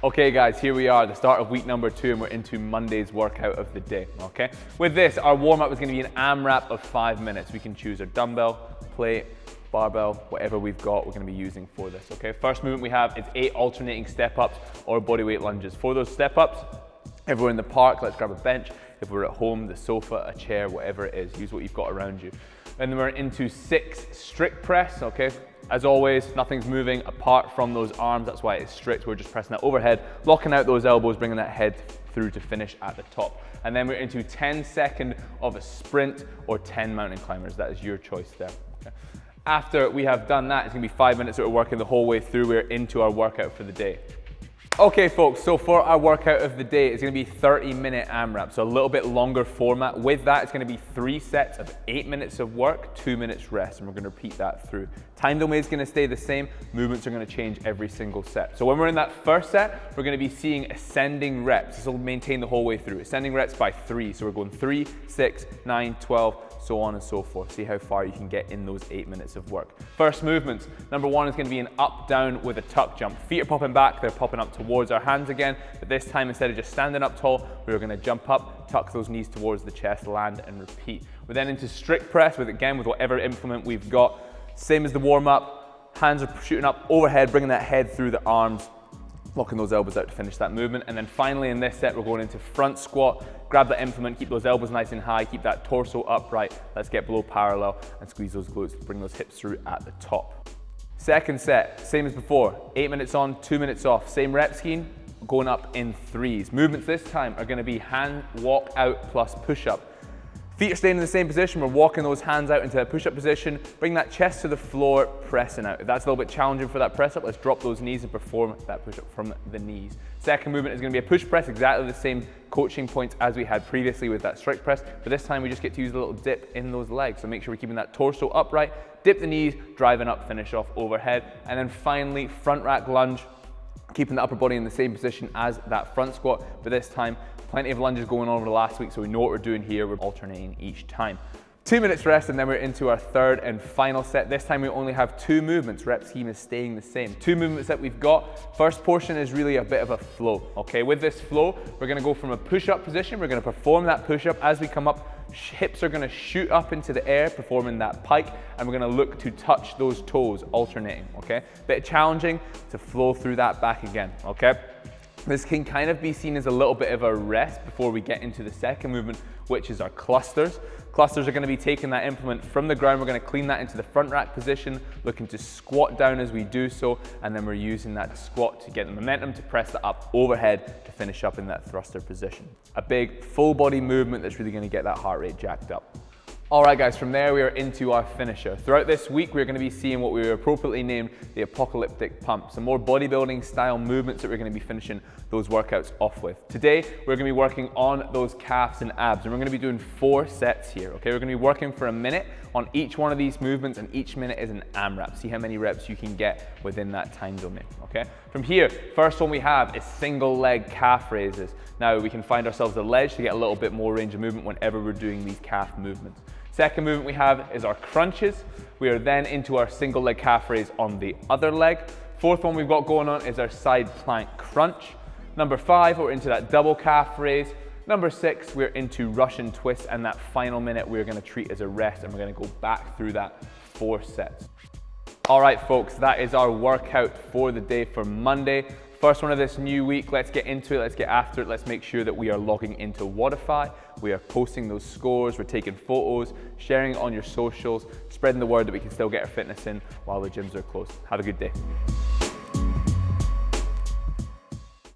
Okay guys, here we are, the start of week number 2, and we're into Monday's workout of the day, okay? With this, our warm-up is gonna be an AMRAP of 5 minutes. We can choose our dumbbell, plate, barbell, whatever we've got, we're gonna be using for this, okay? First movement we have is 8 alternating step-ups or bodyweight lunges. For those step-ups, if we're in the park, let's grab a bench. If we're at home, the sofa, a chair, whatever it is, use what you've got around you. And then we're into 6 strict press, okay? As always, nothing's moving apart from those arms, that's why it's strict. We're just pressing that overhead, locking out those elbows, bringing that head through to finish at the top. And then we're into 10 seconds of a sprint or 10 mountain climbers. That is your choice there. Okay. After we have done that, it's gonna be 5 minutes that we're working the whole way through. We're into our workout for the day. Okay folks, so for our workout of the day, it's gonna be 30-minute AMRAP, so a little bit longer format. With that, it's gonna be 3 sets of 8 minutes of work, 2 minutes rest, and we're gonna repeat that through. Time domain is gonna stay the same, movements are gonna change every single set. So when we're in that first set, we're gonna be seeing ascending reps. This will maintain the whole way through. Ascending reps by 3, so we're going 3, 6, 9, 12, so on and so forth. See how far you can get in those 8 minutes of work. First movements, number 1 is gonna be an up, down with a tuck jump. Feet are popping back, they're popping up towards our hands again, but this time instead of just standing up tall, we're gonna jump up, tuck those knees towards the chest, land and repeat. We're then into strict press with whatever implement we've got. Same as the warm up, hands are shooting up overhead, bringing that head through the arms, locking those elbows out to finish that movement. And then finally in this set, we're going into front squat. Grab that implement, keep those elbows nice and high, keep that torso upright. Let's get below parallel and squeeze those glutes, bring those hips through at the top. Second set, same as before, 8 minutes on, 2 minutes off. Same rep scheme, going up in 3s. Movements this time are gonna be hand walk out plus push up. Feet are staying in the same position. We're walking those hands out into a push-up position. Bring that chest to the floor, pressing out. If that's a little bit challenging for that press-up, let's drop those knees and perform that push-up from the knees. Second movement is gonna be a push press, exactly the same coaching points as we had previously with that strict press, but this time we just get to use a little dip in those legs. So make sure we're keeping that torso upright, dip the knees, driving up, finish off overhead. And then finally, front rack lunge, keeping the upper body in the same position as that front squat, but this time, plenty of lunges going on over the last week, so we know what we're doing here. We're alternating each time. 2 minutes rest, and then we're into our third and final set. This time we only have 2 movements. Rep scheme is staying the same. 2 movements that we've got. First portion is really a bit of a flow, okay? With this flow, we're gonna go from a push-up position. We're gonna perform that push-up. As we come up, hips are gonna shoot up into the air, performing that pike, and we're gonna look to touch those toes, alternating, okay? Bit challenging to flow through that back again, okay? This can kind of be seen as a little bit of a rest before we get into the second movement, which is our clusters. Clusters are gonna be taking that implement from the ground. We're gonna clean that into the front rack position, looking to squat down as we do so, and then we're using that squat to get the momentum to press that up overhead to finish up in that thruster position. A big full body movement that's really gonna get that heart rate jacked up. All right guys, from there we are into our finisher. Throughout this week, we're gonna be seeing what we appropriately named the apocalyptic pump. Some more bodybuilding style movements that we're gonna be finishing those workouts off with. Today, we're gonna be working on those calves and abs, and we're gonna be doing 4 sets here, okay? We're gonna be working for a minute on each one of these movements, and each minute is an AMRAP. See how many reps you can get within that time domain, okay? From here, first one we have is single leg calf raises. Now, we can find ourselves a ledge to get a little bit more range of movement whenever we're doing these calf movements. Second movement we have is our crunches. We are then into our single leg calf raise on the other leg. Fourth one we've got going on is our side plank crunch. Number 5, we're into that double calf raise. Number 6, we're into Russian twist, and that final minute we're gonna treat as a rest, and we're gonna go back through that 4 sets. All right, folks, that is our workout for the day for Monday. First one of this new week, let's get into it, let's get after it. Let's make sure that we are logging into Wodify. We are posting those scores, we're taking photos, sharing it on your socials, spreading the word that we can still get our fitness in while the gyms are closed. Have a good day.